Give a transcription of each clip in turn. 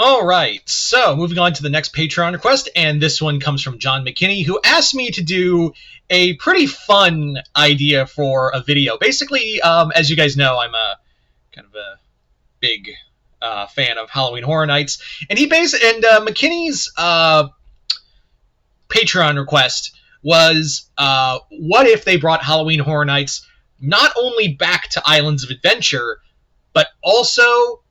All right, so moving on to the next Patreon request, and this one comes from John McKinney, who asked me to do a pretty fun idea for a video. Basically, as you guys know, I'm a kind of a big fan of Halloween Horror Nights, and McKinney's Patreon request was, what if they brought Halloween Horror Nights not only back to Islands of Adventure, but also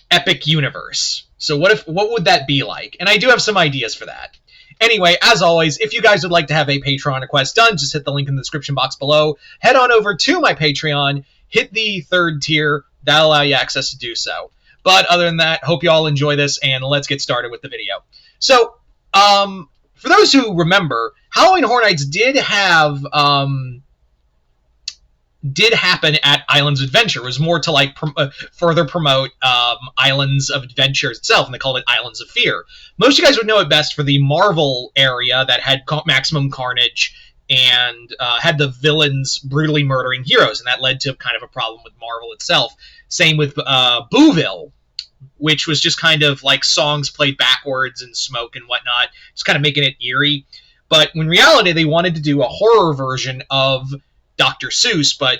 Epic Universe? So what would that be like? And I do have some ideas for that. Anyway, as always, if you guys would like to have a Patreon request done, just hit the link in the description box below. Head on over to my Patreon, hit the 3rd tier. That'll allow you access to do so. But other than that, hope you all enjoy this, and let's get started with the video. So, for those who remember, Halloween Horror Nights did happen at Islands of Adventure. It was more to like further promote Islands of Adventure itself, and they called it Islands of Fear. Most of you guys would know it best for the Marvel area that had maximum carnage and had the villains brutally murdering heroes, and that led to kind of a problem with Marvel itself. Same with Booville, which was just kind of like songs played backwards and smoke and whatnot, just kind of making it eerie. But in reality, they wanted to do a horror version of Dr. Seuss, but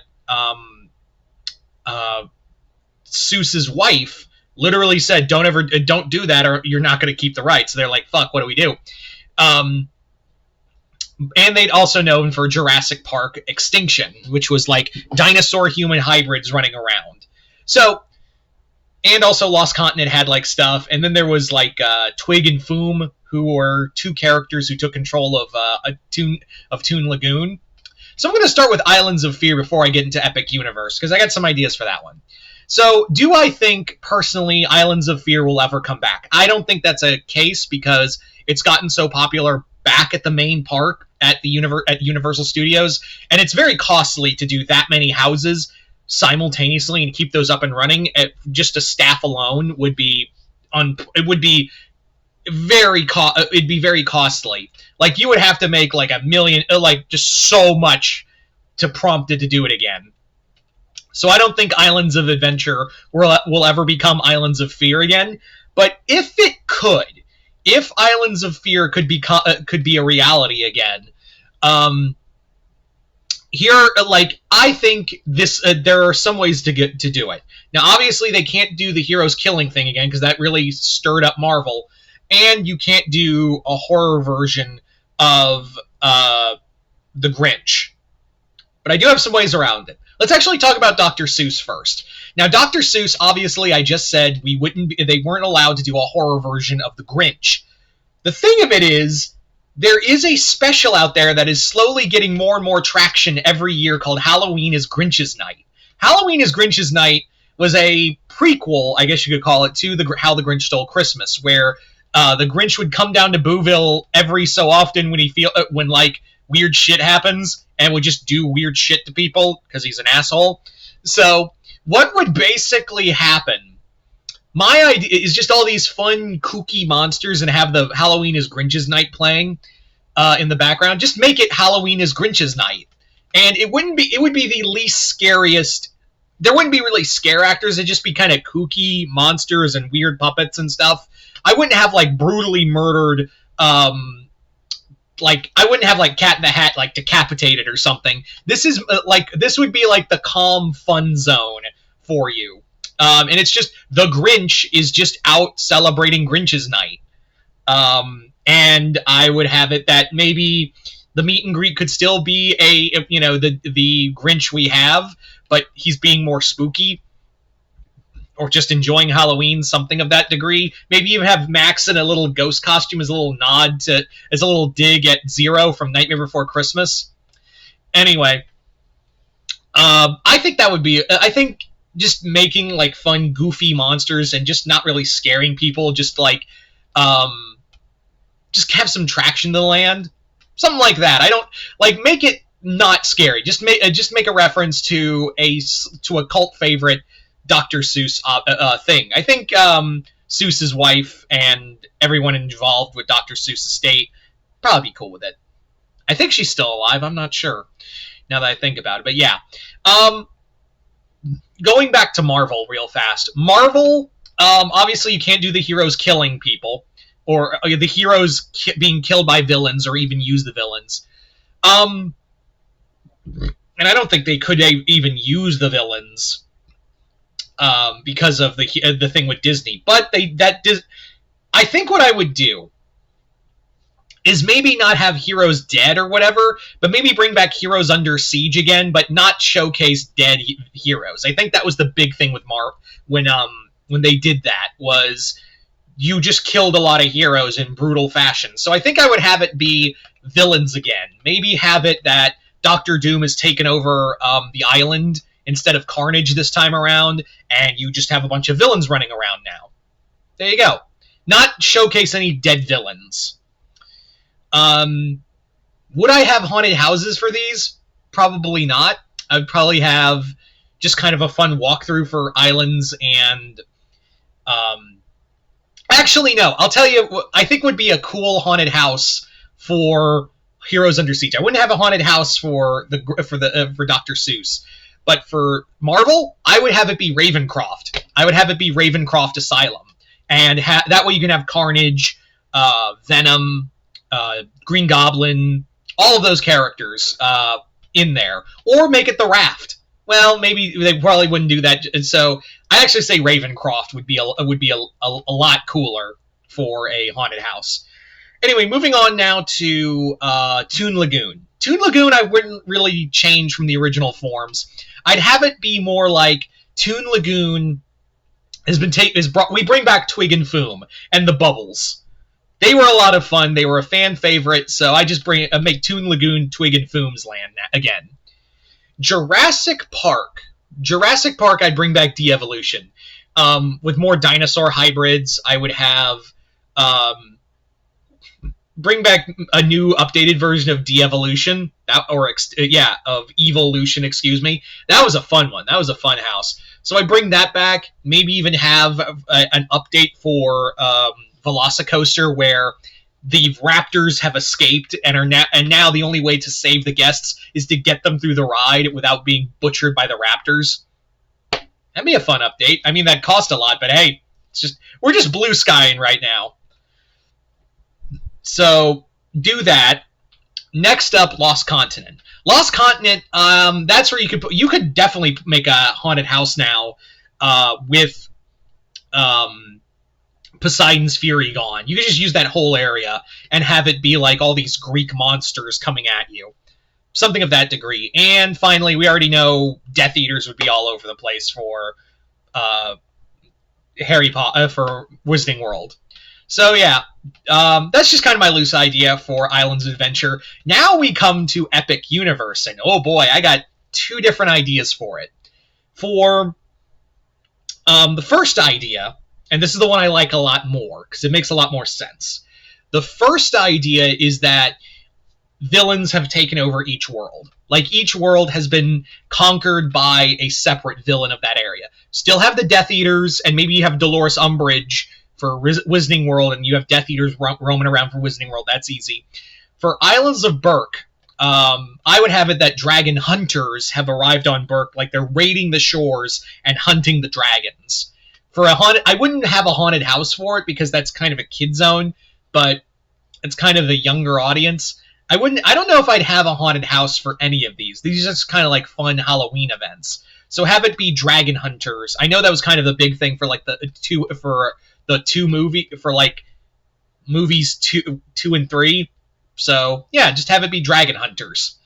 Seuss's wife literally said, don't do that, or you're not going to keep the rights. So they're like, fuck, what do we do? And they'd also known for Jurassic Park Extinction, which was like dinosaur-human hybrids running around. So, and also Lost Continent had like stuff, and then there was like Twig and Foom, who were two characters who took control of Toon Lagoon. So I'm going to start with Islands of Fear before I get into Epic Universe, because I got some ideas for that one. So, do I think, personally, Islands of Fear will ever come back? I don't think that's a case, because it's gotten so popular back at the main park at Universal Studios, and it's very costly to do that many houses simultaneously and keep those up and running. Just a staff alone would be very costly. Like, you would have to make like $1 million, like just so much to prompt it to do it again. So I don't think Islands of Adventure will ever become Islands of Fear again. But if it could, if Islands of Fear could be a reality again, I think this there are some ways to do it. Now, obviously, they can't do the heroes killing thing again, because that really stirred up Marvel. And you can't do a horror version of The Grinch. But I do have some ways around it. Let's actually talk about Dr. Seuss first. Now, Dr. Seuss, obviously, I just said they weren't allowed to do a horror version of The Grinch. The thing of it is, there is a special out there that is slowly getting more and more traction every year called Halloween is Grinch's Night. Halloween is Grinch's Night was a prequel, I guess you could call it, to How the Grinch Stole Christmas, where the Grinch would come down to Booville every so often when like weird shit happens, and would just do weird shit to people because he's an asshole. So what would basically happen? My idea is just all these fun, kooky monsters, and have the Halloween is Grinch's Night playing in the background. Just make it Halloween is Grinch's Night, and it would be the least scariest. There wouldn't be really scare actors. It'd just be kind of kooky monsters and weird puppets and stuff. I wouldn't have like brutally murdered, like I wouldn't have like Cat in the Hat like decapitated or something. This would be like the calm fun zone for you, and it's just the Grinch is just out celebrating Grinch's Night, and I would have it that maybe the meet and greet could still be the Grinch we have, but he's being more spooky. Or just enjoying Halloween, something of that degree. Maybe even have Max in a little ghost costume as a little as a little dig at Zero from Nightmare Before Christmas. Anyway, I think that would be. I think just making like fun, goofy monsters and just not really scaring people. Just like, just have some traction to the land, something like that. I don't like make it not scary. Just make a reference to a cult favorite. Dr. Seuss thing. I think Seuss's wife and everyone involved with Dr. Seuss' estate probably be cool with it. I think she's still alive. I'm not sure now that I think about it. But yeah. Going back to Marvel real fast. Marvel Obviously, you can't do the heroes killing people, or the heroes being killed by villains, or even use the villains. And I don't think they could even use the villains because of the thing with Disney. But I think what I would do is maybe not have heroes dead or whatever, but maybe bring back Heroes Under Siege again, but not showcase dead heroes. I think that was the big thing with when they did that, was you just killed a lot of heroes in brutal fashion. So I think I would have it be villains again. Maybe have it that Doctor Doom has taken over the island instead of Carnage this time around, and you just have a bunch of villains running around now. There you go. Not showcase any dead villains. Would I have haunted houses for these? Probably not. I'd probably have just kind of a fun walkthrough for islands and... Actually, no. I'll tell you what I think would be a cool haunted house for Heroes Under Siege. I wouldn't have a haunted house for Dr. Seuss. But for Marvel, I would have it be Ravencroft. I would have it be Ravencroft Asylum. And that way you can have Carnage, Venom... Green Goblin, all of those characters in there, or make it the Raft. Well, maybe they probably wouldn't do that. So I actually say Ravencroft would be a lot cooler for a haunted house. Anyway, moving on now to Toon Lagoon. Toon Lagoon, I wouldn't really change from the original forms. I'd have it be more like Toon Lagoon we bring back Twig and Foom and the Bubbles. They were a lot of fun. They were a fan favorite, so I just make Toon Lagoon Twig and Foom's land again. Jurassic Park. I'd bring back De-Evolution. With more dinosaur hybrids, I would have bring back a new updated version of De-Evolution, of Evolution, excuse me. That was a fun one. That was a fun house. So I bring that back. Maybe even have an update for Velocicoaster, where the raptors have escaped and now the only way to save the guests is to get them through the ride without being butchered by the raptors. That'd be a fun update. I mean, that cost a lot, but hey, we're just blue skying right now. So do that. Next up, Lost Continent. Lost Continent, that's where you could definitely make a haunted house now with Poseidon's Fury gone. You could just use that whole area and have it be like all these Greek monsters coming at you. Something of that degree. And finally, we already know Death Eaters would be all over the place for Harry Potter, for Wizarding World. So yeah, that's just kind of my loose idea for Islands of Adventure. Now we come to Epic Universe, and oh boy, I got two different ideas for it. For the first idea, and this is the one I like a lot more, because it makes a lot more sense. The first idea is that villains have taken over each world. Like, each world has been conquered by a separate villain of that area. Still have the Death Eaters, and maybe you have Dolores Umbridge for Wizarding World, and you have Death Eaters roaming around for Wizarding World. That's easy. For Islands of Berk, I would have it that dragon hunters have arrived on Berk, like they're raiding the shores and hunting the dragons. For I wouldn't have a haunted house for it because that's kind of a kid zone, but it's kind of the younger audience. I don't know if I'd have a haunted house for any of these. These are just kind of like fun Halloween events. So have it be dragon hunters. I know that was kind of the big thing for like movies 2 and 3. So yeah, just have it be dragon hunters.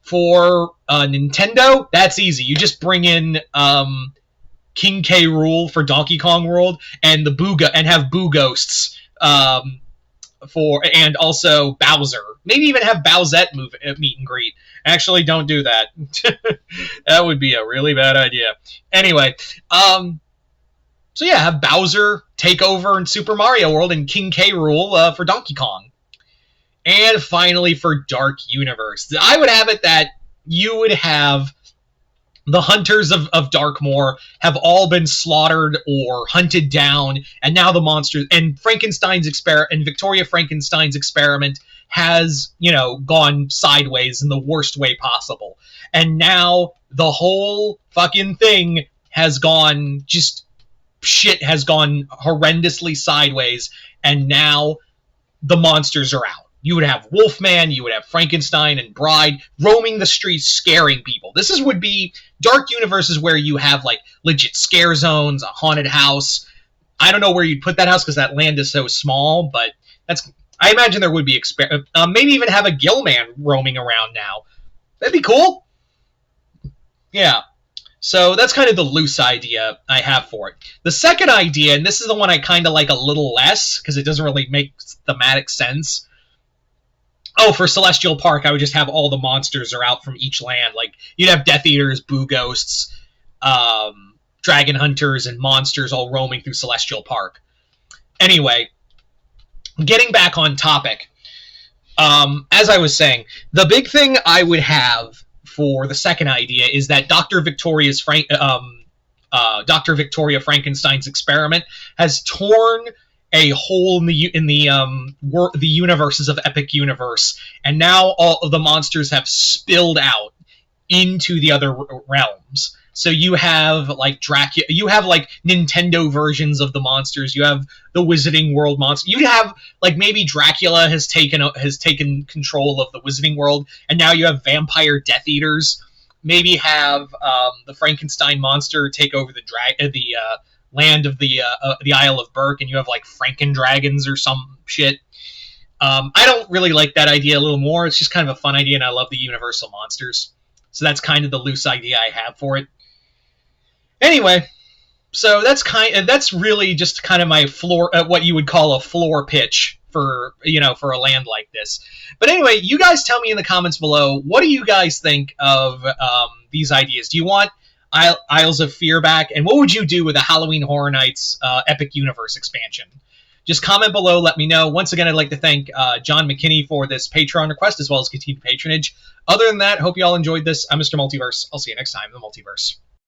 For Nintendo, that's easy. You just bring in King K. Rool for Donkey Kong World, and have Boo Ghosts and also Bowser. Maybe even have Bowsette meet and greet. Actually, don't do that. That would be a really bad idea. Anyway, so yeah, have Bowser take over in Super Mario World and King K. Rool for Donkey Kong. And finally, for Dark Universe, I would have it that you would have the hunters of Darkmoor have all been slaughtered or hunted down, and now the monsters and Victoria Frankenstein's experiment has, gone sideways in the worst way possible. And now the whole fucking thing has gone just shit has gone horrendously sideways, and now the monsters are out. You would have Wolfman, you would have Frankenstein and Bride roaming the streets, scaring people. This would be dark universes where you have like legit scare zones, a haunted house. I don't know where you'd put that house because that land is so small, but I imagine there would be maybe even have a Gillman roaming around now. That'd be cool. Yeah. So that's kind of the loose idea I have for it. The second idea, and this is the one I kind of like a little less because it doesn't really make thematic sense. Oh, for Celestial Park, I would just have all the monsters are out from each land. Like, you'd have Death Eaters, Boo Ghosts, Dragon Hunters, and monsters all roaming through Celestial Park. Anyway, getting back on topic, as I was saying, the big thing I would have for the second idea is that Dr. Victoria Frankenstein's experiment has torn a hole in the universes of Epic Universe, and now all of the monsters have spilled out into the other realms. So you have like Dracula, you have like Nintendo versions of the monsters, you have the Wizarding World monster. You have like maybe Dracula has taken control of the Wizarding World, and now you have vampire Death Eaters. Maybe have the Frankenstein monster take over the land of the Isle of Berk, and you have like Franken-dragons or some shit. I don't really like that idea a little more. It's just kind of a fun idea, and I love the Universal monsters. So that's kind of the loose idea I have for it. Anyway, so that's really just kind of my floor, what you would call a floor pitch for a land like this. But anyway, you guys tell me in the comments below, what do you guys think of these ideas? Do you want Isles of Fear back, and what would you do with a Halloween Horror Nights Epic Universe expansion? Just comment below, let me know. Once again, I'd like to thank John McKinney for this Patreon request, as well as continued patronage. Other than that, hope you all enjoyed this. I'm Mr. Multiverse. I'll see you next time in the Multiverse.